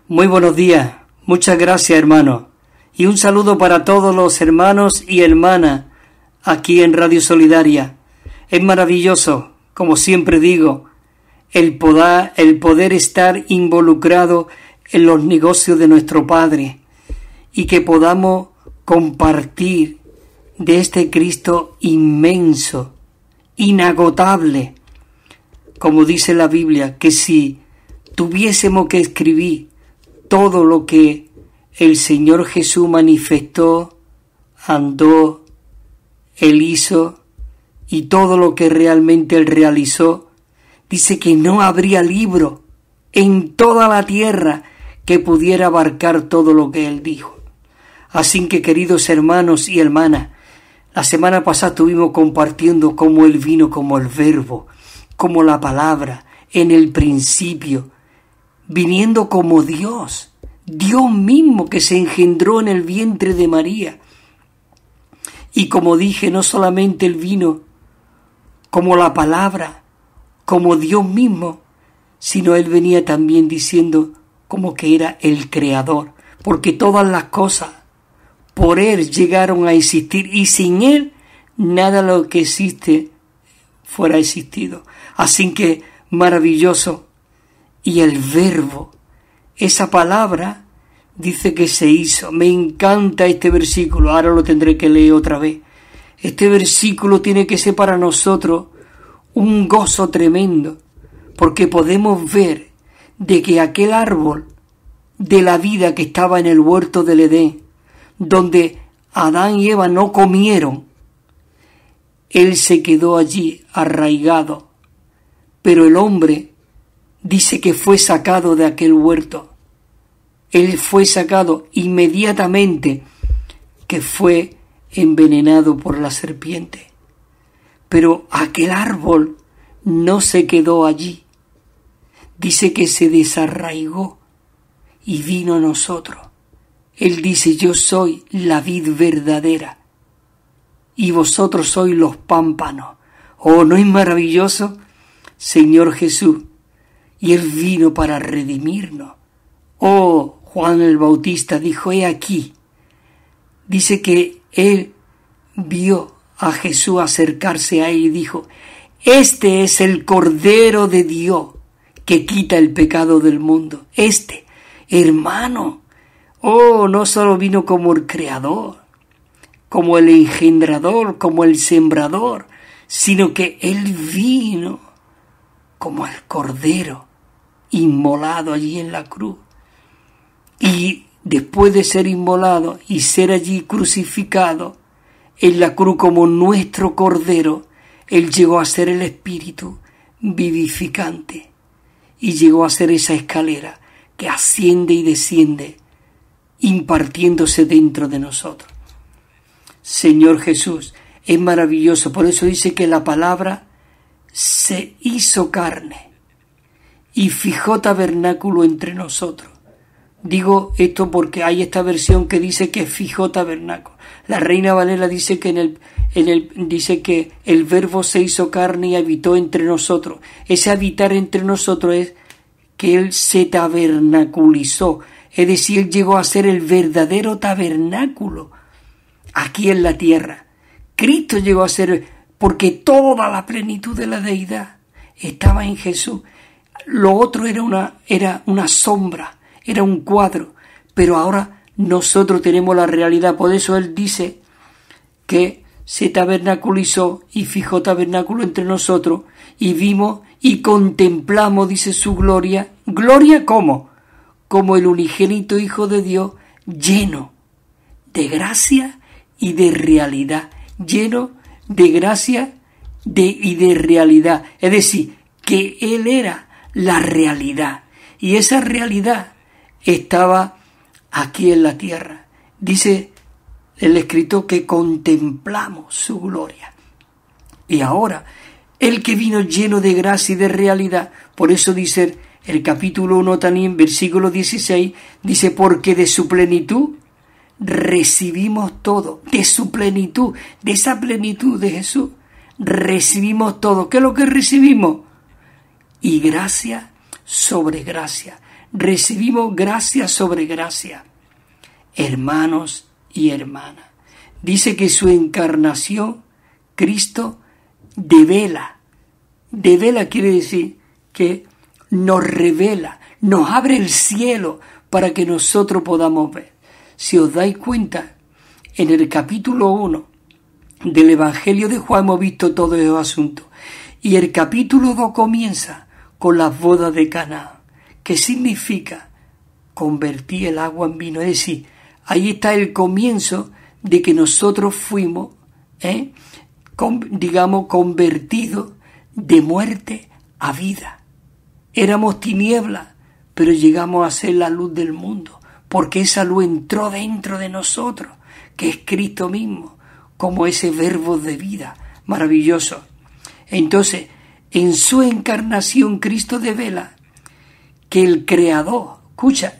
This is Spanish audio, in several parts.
Muy buenos días, muchas gracias hermano, y un saludo para todos los hermanos y hermanas aquí en Radio Solidaria. Es maravilloso, como siempre digo, el poder estar involucrado en los negocios de nuestro Padre y que podamos compartir de este Cristo inmenso, inagotable, como dice la Biblia, que si tuviésemos que escribir todo lo que el Señor Jesús manifestó, andó, Él hizo y todo lo que realmente Él realizó, dice que no habría libro en toda la tierra que pudiera abarcar todo lo que Él dijo. Así que, queridos hermanos y hermanas, la semana pasada estuvimos compartiendo cómo Él vino como el Verbo, como la palabra, en el principio, viniendo como Dios mismo que se engendró en el vientre de María. Y como dije, no solamente Él vino como la palabra, como Dios mismo, sino Él venía también diciendo como que era el Creador, porque todas las cosas por Él llegaron a existir y sin Él nada de lo que existe fuera existido. Así que maravilloso. Y el Verbo, esa palabra, dice que se hizo. Me encanta este versículo, ahora lo tendré que leer otra vez. Este versículo tiene que ser para nosotros un gozo tremendo, porque podemos ver de que aquel árbol de la vida que estaba en el huerto del Edén, donde Adán y Eva no comieron, Él se quedó allí arraigado, pero el hombre dice que fue sacado de aquel huerto. Él fue sacado inmediatamente, que fue envenenado por la serpiente. Pero aquel árbol no se quedó allí. Dice que se desarraigó y vino a nosotros. Él dice: yo soy la vid verdadera y vosotros sois los pámpanos. ¿Oh, no es maravilloso? Señor Jesús. Y Él vino para redimirnos. Oh, Juan el Bautista dijo: he aquí. Dice que Él vio a Jesús acercarse a Él y dijo: este es el Cordero de Dios que quita el pecado del mundo. Este, hermano, oh, no solo vino como el Creador, como el engendrador, como el sembrador, sino que Él vino como el Cordero inmolado allí en la cruz. Y después de ser inmolado y ser allí crucificado en la cruz como nuestro Cordero, Él llegó a ser el Espíritu vivificante y llegó a ser esa escalera que asciende y desciende, impartiéndose dentro de nosotros. Señor Jesús, es maravilloso. Por eso dice que la palabra se hizo carne y fijó tabernáculo entre nosotros. Digo esto porque hay esta versión que dice que fijó tabernáculo. La Reina Valera dice que dice que el Verbo se hizo carne y habitó entre nosotros. Ese habitar entre nosotros es que Él se tabernaculizó. Es decir, Él llegó a ser el verdadero tabernáculo aquí en la tierra. Cristo llegó a ser, porque toda la plenitud de la deidad estaba en Jesús. Lo otro era una sombra, era un cuadro, pero ahora nosotros tenemos la realidad. Por eso Él dice que se tabernaculizó y fijó tabernáculo entre nosotros, y vimos y contemplamos, dice, su gloria. ¿Gloria cómo? Como el unigénito Hijo de Dios, lleno de gracia y de realidad. Lleno de gracia y de realidad. Es decir, que Él era la realidad. Y esa realidad estaba aquí en la tierra. Dice el escritor que contemplamos su gloria. Y ahora, el que vino lleno de gracia y de realidad, por eso dice el capítulo 1 también, versículo 16, dice: porque de su plenitud recibimos todo, de su plenitud, de esa plenitud de Jesús, recibimos todo. ¿Qué es lo que recibimos? Y gracia sobre gracia. recibimos gracia sobre gracia. Hermanos y hermanas, dice que su encarnación, Cristo, devela quiere decir que nos revela, nos abre el cielo para que nosotros podamos ver. Si os dais cuenta, en el capítulo 1 del Evangelio de Juan hemos visto todo ese asunto. Y el capítulo 2 comienza con las bodas de Caná, que significa convertir el agua en vino. Es decir, ahí está el comienzo de que nosotros fuimos, convertidos de muerte a vida. Éramos tinieblas, pero llegamos a ser la luz del mundo, porque esa luz entró dentro de nosotros, que es Cristo mismo, como ese verbo de vida maravilloso. Entonces, en su encarnación Cristo devela que el Creador,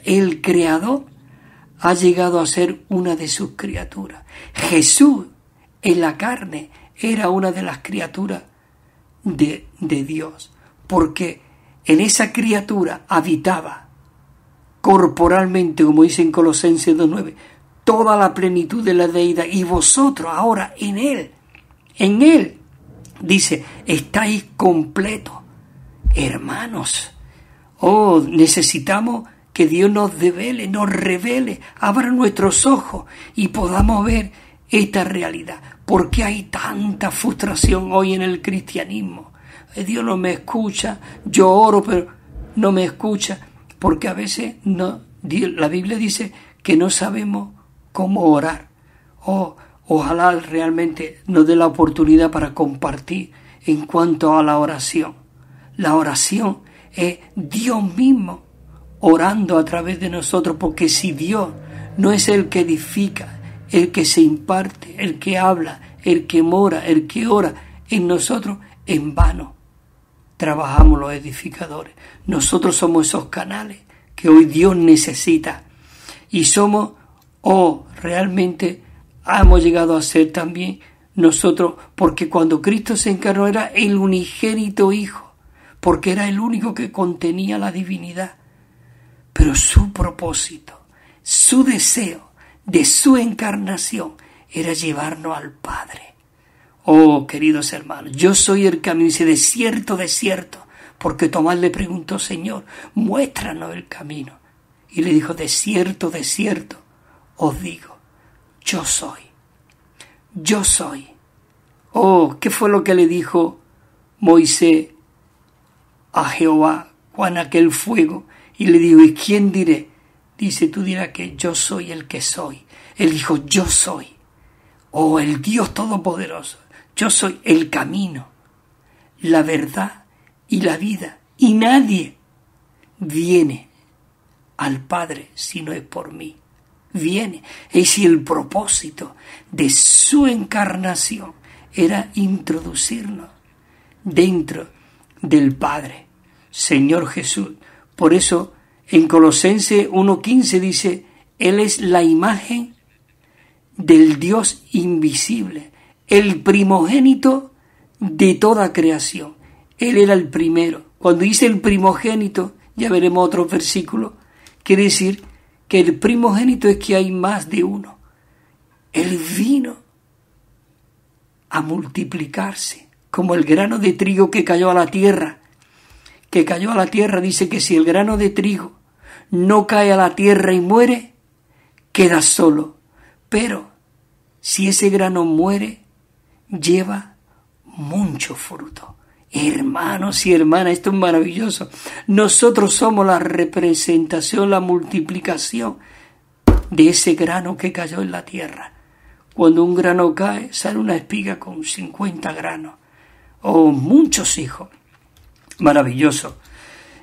el Creador ha llegado a ser una de sus criaturas. Jesús en la carne era una de las criaturas de Dios, porque en esa criatura habitaba corporalmente, como dice en Colosenses 2:9, toda la plenitud de la deidad, y vosotros ahora en Él, dice, estáis completos, hermanos. Necesitamos que Dios nos revele, abra nuestros ojos y podamos ver esta realidad. ¿Por qué hay tanta frustración hoy en el cristianismo? Dios no me escucha, yo oro pero no me escucha, porque a veces la Biblia dice que no sabemos cómo orar. Ojalá realmente nos dé la oportunidad para compartir en cuanto a la oración. La oración es Dios mismo orando a través de nosotros, porque si Dios no es el que edifica, el que se imparte, el que habla, el que mora, el que ora en nosotros, en vano trabajamos los edificadores. Nosotros somos esos canales que hoy Dios necesita, y somos, realmente hemos llegado a ser también nosotros, porque cuando Cristo se encarnó era el unigénito Hijo, porque era el único que contenía la divinidad. Pero su propósito, su deseo de su encarnación era llevarnos al Padre. Queridos hermanos, yo soy el camino. Dice, de cierto, porque Tomás le preguntó, Señor, muéstranos el camino. Y le dijo, de cierto, os digo, yo soy. ¿Qué fue lo que le dijo Moisés a Jehová con aquel fuego? Y le dijo, ¿y quién diré? Dice, tú dirás que yo soy el que soy. Él dijo, yo soy. El Dios Todopoderoso. Yo soy el camino, la verdad y la vida. Y nadie viene al Padre si no es por mí. Es decir, el propósito de su encarnación era introducirnos dentro del Padre, Señor Jesús. Por eso en Colosenses 1:15 dice, Él es la imagen del Dios invisible, el primogénito de toda creación. Él era el primero. Cuando dice el primogénito, ya veremos otros versículos, quiere decir que el primogénito es que hay más de uno. Él vino a multiplicarse, como el grano de trigo que cayó a la tierra. Dice que si el grano de trigo no cae a la tierra y muere, queda solo. Pero si ese grano muere, lleva mucho fruto. Hermanos y hermanas, esto es maravilloso. Nosotros somos la representación, la multiplicación de ese grano que cayó en la tierra. Cuando un grano cae, sale una espiga con 50 granos. Muchos hijos. Maravilloso.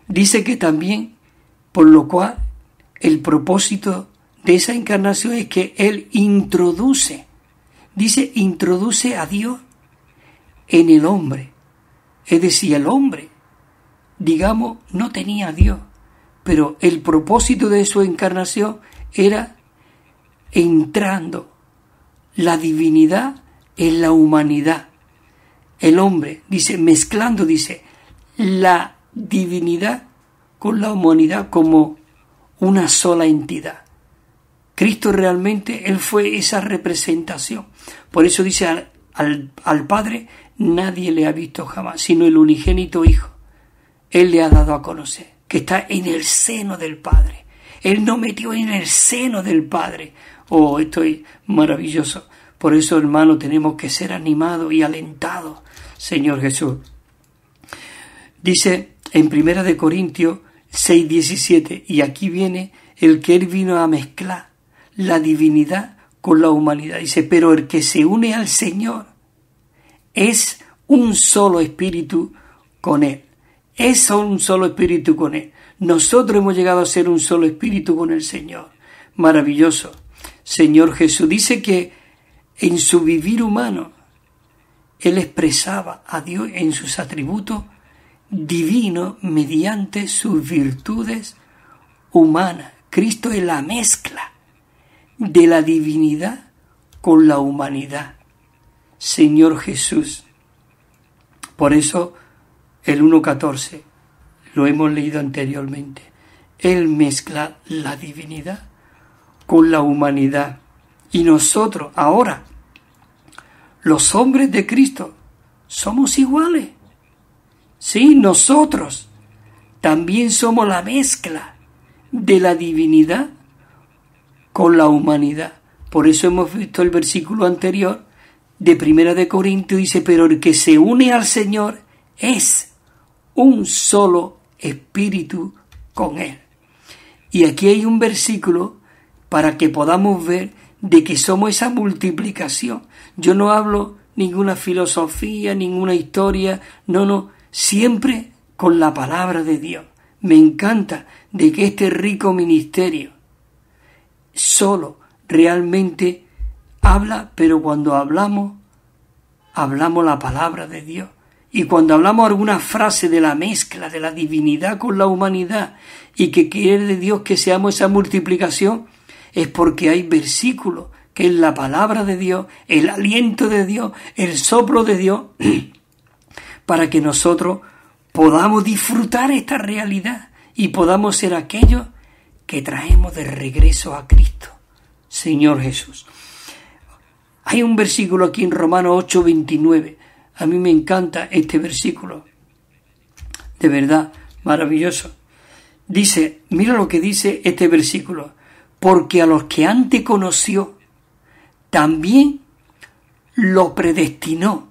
Dice que también, por lo cual, el propósito de esa encarnación es que Él introduce a Dios en el hombre. Es decir, el hombre, no tenía a Dios, pero el propósito de su encarnación era entrando la divinidad en la humanidad. El hombre, mezclando, la divinidad con la humanidad como una sola entidad. Cristo realmente, Él fue esa representación. Por eso dice al Padre, nadie le ha visto jamás, sino el unigénito Hijo. Él le ha dado a conocer, que está en el seno del Padre. Él nos metió en el seno del Padre. Oh, esto es maravilloso. Por eso, hermano, tenemos que ser animados y alentados, Señor Jesús. Dice en 1 Corintios 6:17, y aquí viene el que Él vino a mezclar la divinidad con la humanidad. Dice, pero el que se une al Señor es un solo espíritu con Él. Es un solo espíritu con Él. Nosotros hemos llegado a ser un solo espíritu con el Señor. Maravilloso. Señor Jesús dice que en su vivir humano Él expresaba a Dios en sus atributos divinos mediante sus virtudes humanas. Cristo es la mezcla de la divinidad con la humanidad. Señor Jesús. Por eso el 1.14 lo hemos leído anteriormente. Él mezcla la divinidad con la humanidad. Y nosotros ahora, los hombres de Cristo, somos iguales. Sí, nosotros también somos la mezcla de la divinidad con la humanidad. Por eso hemos visto el versículo anterior de 1 Corintios, dice, pero el que se une al Señor es un solo espíritu con Él. Y aquí hay un versículo para que podamos ver de que somos esa multiplicación. Yo no hablo ninguna filosofía, ninguna historia, no, siempre con la palabra de Dios. Me encanta de que este rico ministerio solo realmente habla, pero cuando hablamos la palabra de Dios. Y cuando hablamos alguna frase de la mezcla de la divinidad con la humanidad y que quiere de Dios que seamos esa multiplicación, es porque hay versículos que es la palabra de Dios, el aliento de Dios, el soplo de Dios, para que nosotros podamos disfrutar esta realidad y podamos ser aquellos que traemos de regreso a Cristo, Señor Jesús. Hay un versículo aquí en Romanos 8:29. A mí me encanta este versículo. De verdad, maravilloso. Dice, mira lo que dice este versículo. Porque a los que antes conoció, también lo predestinó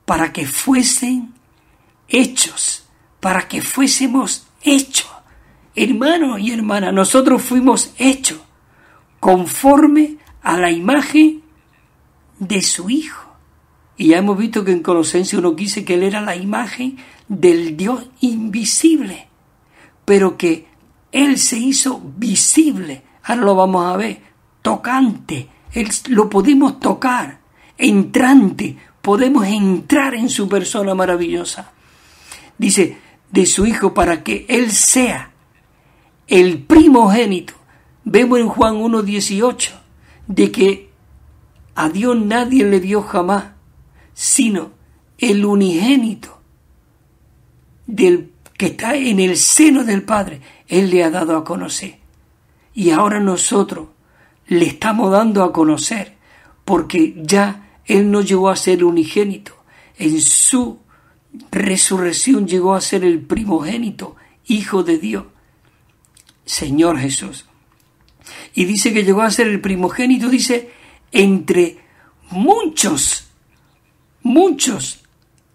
para que fuesen hechos, para que fuésemos hechos. Hermanos y hermanas, nosotros fuimos hechos conforme a la imagen de su Hijo. Y ya hemos visto que en Colosenses 1:15 que Él era la imagen del Dios invisible, pero que Él se hizo visible. Ahora lo vamos a ver, tocante. Él lo podemos tocar, entrante, podemos entrar en su persona maravillosa. Dice, de su Hijo para que Él sea el primogénito. Vemos en Juan 1:18 de que a Dios nadie le vio jamás, sino el unigénito del que está en el seno del Padre. Él le ha dado a conocer. Y ahora nosotros le estamos dando a conocer, porque ya Él no llegó a ser unigénito. En su resurrección llegó a ser el primogénito, Hijo de Dios, Señor Jesús. Y dice que llegó a ser el primogénito, dice, entre muchos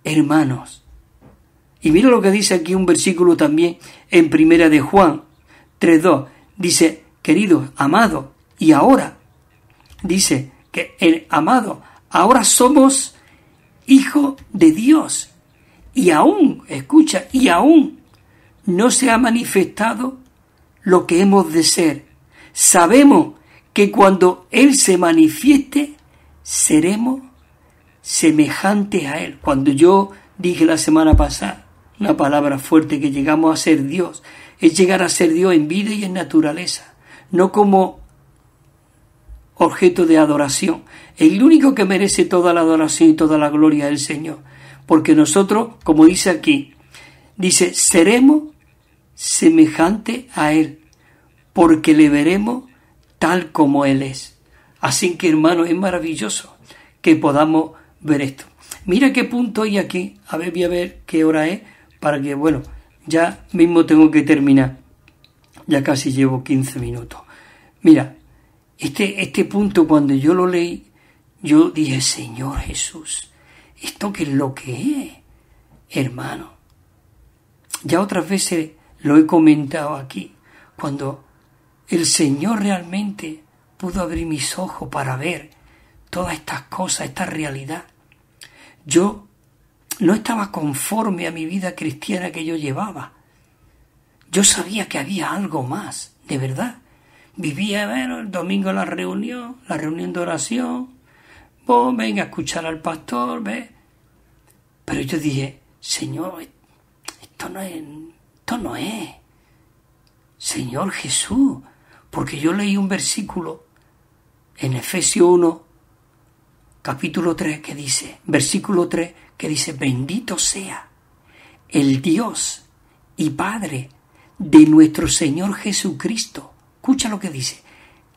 hermanos. Y mira lo que dice aquí un versículo también en 1 de Juan 3:2. Dice, queridos, amados, y ahora, dice que el amado, ahora somos hijos de Dios. Y aún, escucha, y aún no se ha manifestado lo que hemos de ser. Sabemos que cuando Él se manifieste, seremos semejantes a Él. Cuando yo dije la semana pasada, una palabra fuerte, que llegamos a ser Dios, es llegar a ser Dios en vida y en naturaleza, no como objeto de adoración. El único que merece toda la adoración y toda la gloria es el Señor, porque nosotros, como dice aquí, dice, seremos semejante a Él, porque le veremos tal como Él es. Así que, hermanos, es maravilloso que podamos ver esto. Mira qué punto hay aquí. A ver, voy a ver qué hora es, para que, bueno, ya mismo tengo que terminar. Ya casi llevo 15 minutos. Mira, este punto, cuando yo lo leí, yo dije, Señor Jesús, ¿esto qué es lo que es, hermano? Ya otras veces lo he comentado aquí, cuando el Señor realmente pudo abrir mis ojos para ver todas estas cosas, esta realidad. Yo no estaba conforme a mi vida cristiana que yo llevaba. Yo sabía que había algo más, de verdad. Vivía, bueno, el domingo la reunión de oración, vos venga a escuchar al pastor, ¿ves? Pero yo dije, Señor, esto no es. Señor Jesús, porque yo leí un versículo en Efesios 1, capítulo 3, que dice, versículo 3, que dice, bendito sea el Dios y Padre de nuestro Señor Jesucristo. Escucha lo que dice,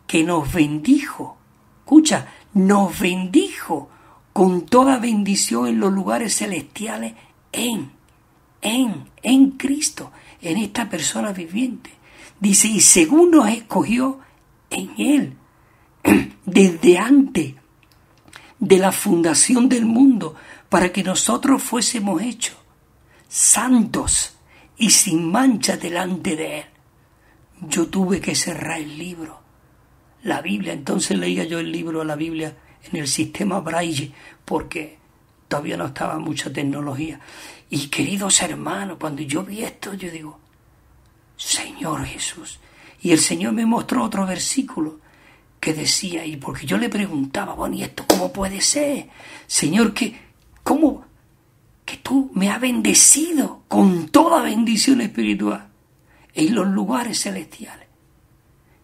que nos bendijo, nos bendijo con toda bendición en los lugares celestiales en Cristo, en esta persona viviente. Dice, y según nos escogió en Él, desde antes de la fundación del mundo, para que nosotros fuésemos hechos santos y sin mancha delante de Él. Yo tuve que cerrar el libro, la Biblia. Entonces leía yo el libro de la Biblia en el sistema Braille, porque todavía no estaba mucha tecnología. Y queridos hermanos, cuando yo vi esto, yo digo, Señor Jesús. Y el Señor me mostró otro versículo que decía, y porque yo le preguntaba, bueno, ¿y esto cómo puede ser? Señor, ¿cómo que tú me has bendecido con toda bendición espiritual en los lugares celestiales?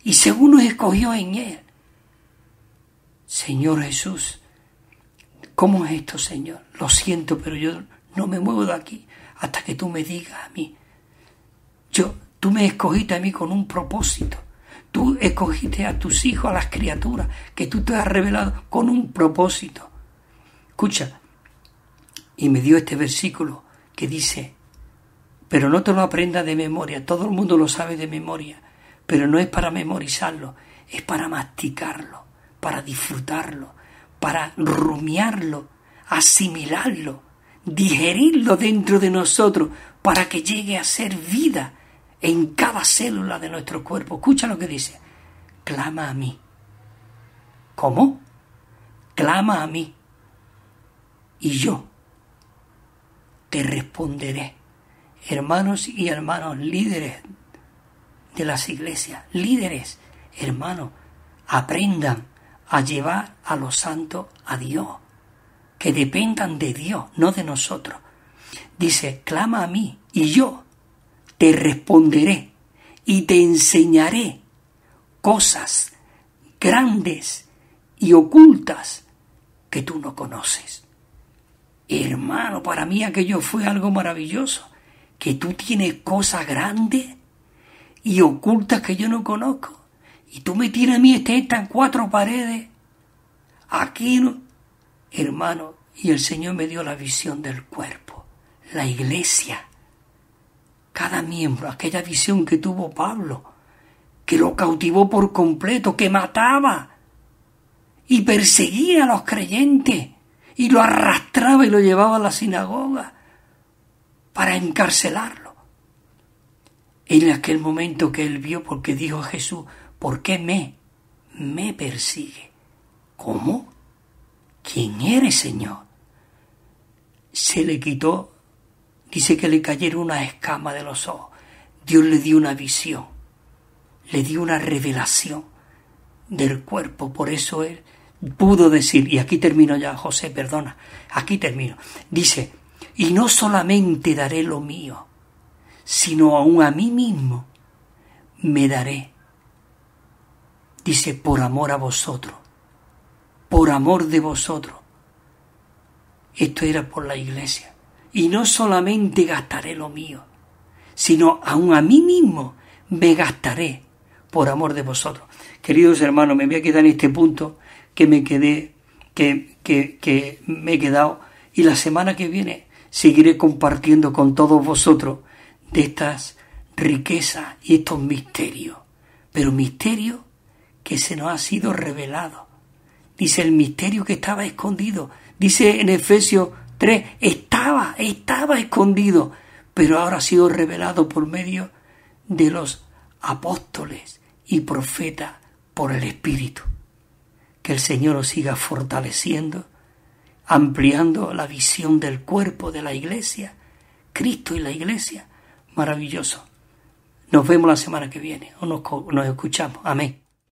Y según nos escogió en Él. Señor Jesús, ¿cómo es esto, Señor? Lo siento, pero yo no me muevo de aquí hasta que tú me digas a mí. Tú me escogiste a mí con un propósito. Tú escogiste a tus hijos, a las criaturas, que tú te has revelado con un propósito. Escucha, y me dio este versículo que dice, pero no te lo aprendas de memoria, todo el mundo lo sabe de memoria, pero no es para memorizarlo, es para masticarlo, para disfrutarlo, para rumiarlo, asimilarlo, digerirlo dentro de nosotros, para que llegue a ser vida en cada célula de nuestro cuerpo. Escucha lo que dice, clama a mí. ¿Cómo? Clama a mí y yo te responderé. Hermanos y hermanos, líderes de las iglesias, líderes, hermanos, aprendan a llevar a los santos a Dios, que dependan de Dios, no de nosotros. Dice, clama a mí y yo te responderé y te enseñaré cosas grandes y ocultas que tú no conoces. Hermano, para mí aquello fue algo maravilloso, que tú tienes cosas grandes y ocultas que yo no conozco. Y tú me tienes a mí estas 4 paredes, aquí, ¿no? Hermano, y el Señor me dio la visión del cuerpo, la iglesia, cada miembro, aquella visión que tuvo Pablo, que lo cautivó por completo, que mataba y perseguía a los creyentes y lo arrastraba y lo llevaba a la sinagoga para encarcelarlo. En aquel momento que él vio, porque dijo Jesús, ¿por qué me persigue? ¿Cómo? ¿Quién eres, Señor? Se le quitó, dice que le cayeron unas escamas de los ojos. Dios le dio una visión, le dio una revelación del cuerpo. Por eso él pudo decir, y aquí termino ya, José, perdona, aquí termino. Dice, y no solamente daré lo mío, sino aún a mí mismo me daré. Dice, por amor a vosotros, por amor de vosotros. Esto era por la iglesia. Y no solamente gastaré lo mío, sino aun a mí mismo me gastaré por amor de vosotros. Queridos hermanos, me voy a quedar en este punto que me he quedado, y la semana que viene seguiré compartiendo con todos vosotros de estas riquezas y estos misterios, pero misterios que se nos ha sido revelado. Dice el misterio que estaba escondido, dice en Efesios 3, estaba escondido, pero ahora ha sido revelado por medio de los apóstoles y profetas por el Espíritu. Que el Señor os siga fortaleciendo, ampliando la visión del cuerpo de la Iglesia, Cristo y la Iglesia. Maravilloso. Nos vemos la semana que viene, o nos escuchamos. Amén.